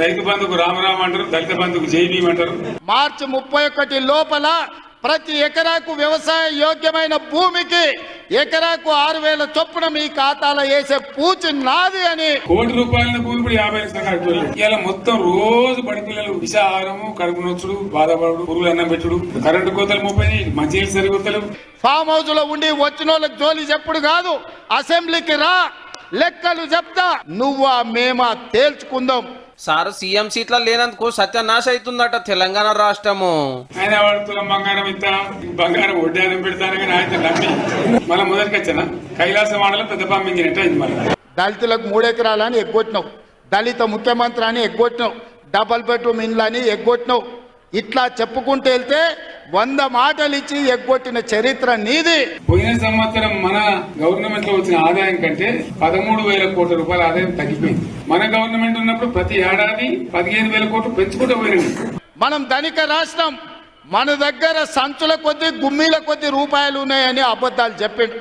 రైతు బంధుకు రామరామ అంటారు, దళిత బంధుకు జై భీమ్ అంటారు. మార్చి 31 లోపల ప్రతి ఎకరాకు వ్యవసాయ యోగ్యమైన భూమికి ఎకరాకు 6,000 చొప్పున మీ ఖాతాలో వేసే పూచి నాది అని. కోటి రూపాయల భూమి కూడా 50 లక్షల కడుపులు. ఇలా మొత్తం రోజు బడి పిల్లలు విషాహారము, కడుపు నొచ్చుడు, బాధపడు, పురుగులు అన్నం పెట్టుడు, కరెంటు కోతలు 30, మంచి సరికొత్తలు. ఫామ్ హౌస్ లో ఉండి వచ్చిన వాళ్ళకి జోలి చెప్పుడు కాదు, అసెంబ్లీకి రా, లెక్కలు చెప్తా, నువ్వా మేమా తేల్చుకుందాం. సార్ సీఎం సీట్ల లేనందుకు సత్యనాశ అవుతుందట తెలంగాణ రాష్ట్రము. ఆయన వాడుతున్న బంగారం ఇంత బంగారం వడ్డానం పెడతాను కానీ ఆయన నమ్మి మళ్ళీ మొదటికి వచ్చానా కైలాసం ఆడలో పెద్ద పంపించినట్టు అయింది. మళ్ళీ దళితులకు 3 ఎకరాలని ఎగ్గొట్టినావు, దళిత ముఖ్యమంత్రి అని ఎగ్గొట్టినావు, డబల్ బెడ్రూమ్ ఇండ్లు అని ఎగ్గొట్టినావు. ఇట్లా చెప్పుకుంటూ వెళ్తే 100 మాటలు ఇచ్చి ఎగ్గొట్టిన చరిత్ర నీది. పోయిన సంవత్సరం మన గవర్నమెంట్ లో వచ్చిన ఆదాయం కంటే 13,000 కోట్ల రూపాయల ఆదాయం తగ్గిపోయింది. మన గవర్నమెంట్ ఉన్నప్పుడు ప్రతి ఏడాది 15,000 కోట్లు పెంచుకుంటూ పోయింది. మనం ధనిక రాష్ట్రం, మన దగ్గర సంచుల కొద్ది గుమ్మీల కొద్ది రూపాయలు ఉన్నాయని అబద్ధాలు చెప్పిండు.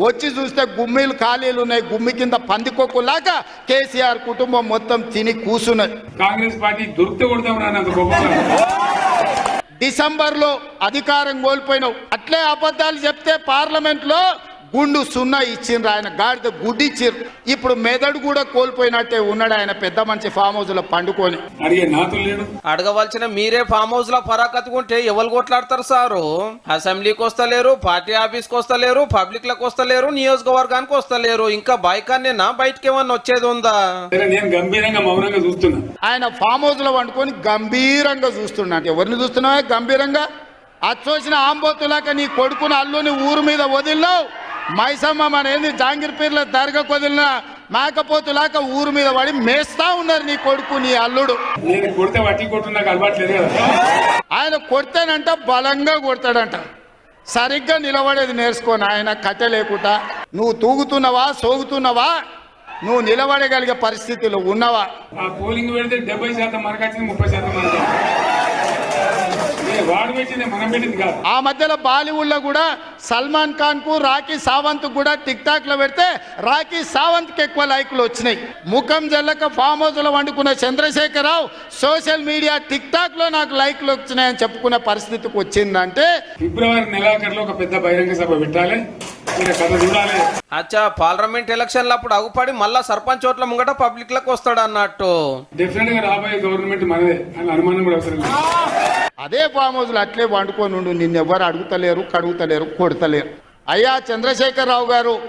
వచ్చి చూస్తే గుమ్మీలు ఖాళీలు ఉన్నాయి, గుమ్మి కింద పందికొక్కులాగా కేసీఆర్ కుటుంబం మొత్తం తిని కూసున్నది. కాంగ్రెస్ పార్టీ దొరికితే కొడతాం రానంత గొప్పగా. డిసెంబర్లో అధికారం కోల్పోయినావు, అట్లే అబద్ధాలు చెప్తే పార్లమెంట్ లో గుండు 0 ఇచ్చిండ్రు, ఆయన గాడిద గుడ్డి ఇచ్చిర్రు. ఇప్పుడు మెదడు కూడా కోల్పోయినట్టే ఉన్నాడు ఆయన, పెద్ద మంచి ఫామ్ హౌస్ లో పండుకొని. అడిగే నాతులు లేడు. అడగవలసిన మీరే ఫామ్ హౌస్ లో పరాకత్తుకుంటే ఎవరు కొట్లాడతారు సారు? అసెంబ్లీకి వస్తలేరు, పార్టీ ఆఫీస్కి వస్తలేరు, పబ్లిక్ లకు వస్తలేరు, నియోజకవర్గానికి వస్తలేరు, ఇంకా బైకాన్నేనా బయటకి ఏమన్నా వచ్చేది ఉందా? నేను గంభీరంగా మౌనంగా చూస్తున్నా. ఆయన ఫామ్ హౌస్ లో వండుకొని గంభీరంగా చూస్తున్నాడు. ఎవరిని చూస్తున్నావా గంభీరంగా? అచ్చోసిన ఆంబోతులాక నీ కొడుకుని అల్లుని ఊరు మీద వదిలినావు. మైసమ్మ మన ఏంది జాంగీర్ పీర్ల దర్గా వదిలిన మేకపోతులాక ఊరు మీద పడి మేస్తా ఉన్నారు నీ కొడుకు నీ అల్లుడు. నేను కొడితే వట్టి కొట్టు నాకు అలవాట్లేదు కదా. ఆయన కొడితేనంట బలంగా కొడతాడంట, సరిగ్గా నిలబడేది నేర్చుకోని ఆయన కట్టె లేకుండా. నువ్వు తూగుతున్నావా, సోగుతున్నావా, నువ్వు నిలబడగలిగే పరిస్థితిలో ఉన్నవా? ఆ పోలింగ్ పెడితే 70% మనకు వచ్చింది, 30% మనకు. వాడు పెట్టింది మనం పెట్టింది కాదు. ఆ మధ్యలో బాలీవుడ్ లో కూడా సల్మాన్ ఖాన్ కు రాఖీ సావంత్ కూడా టిక్ టాక్ లో పెడితే రాఖీ సావంత్ కి ఎక్కువ లైకులు వచ్చినాయి. ముఖం జల్లక ఫామ్ హౌస్ లో వండుకున్న Chandrashekar Rao social media TikTok లో నాకు లైకులు వచ్చినాయని చెప్పుకునే పరిస్థితికి వచ్చిందంటే ఫిబ్రవరి నెలాఖరులో ఒక పెద్ద బహిరంగ సభ పెట్టాలి, కథ చూడాలి. అచ్చా, పార్లమెంట్ ఎలక్షన్లు అప్పుడు అగుపడి మళ్ళా సర్పంచ్ ఓట్ల ముంగట పబ్లిక్ లకు వస్తాడు అన్నట్టు. డెఫినెట్ గా రాబోయే గవర్నమెంట్ మనదే అని అనుమానం కూడా అవసరం లేదు. అదే ఫామ్ హౌస్ లో అట్లే వండుకొని నిన్నెవ్వరు అడుగుతలేరు, కడుగుతలేరు, కొడతలేరు. అయ్యా చంద్రశేఖరరావు గారు,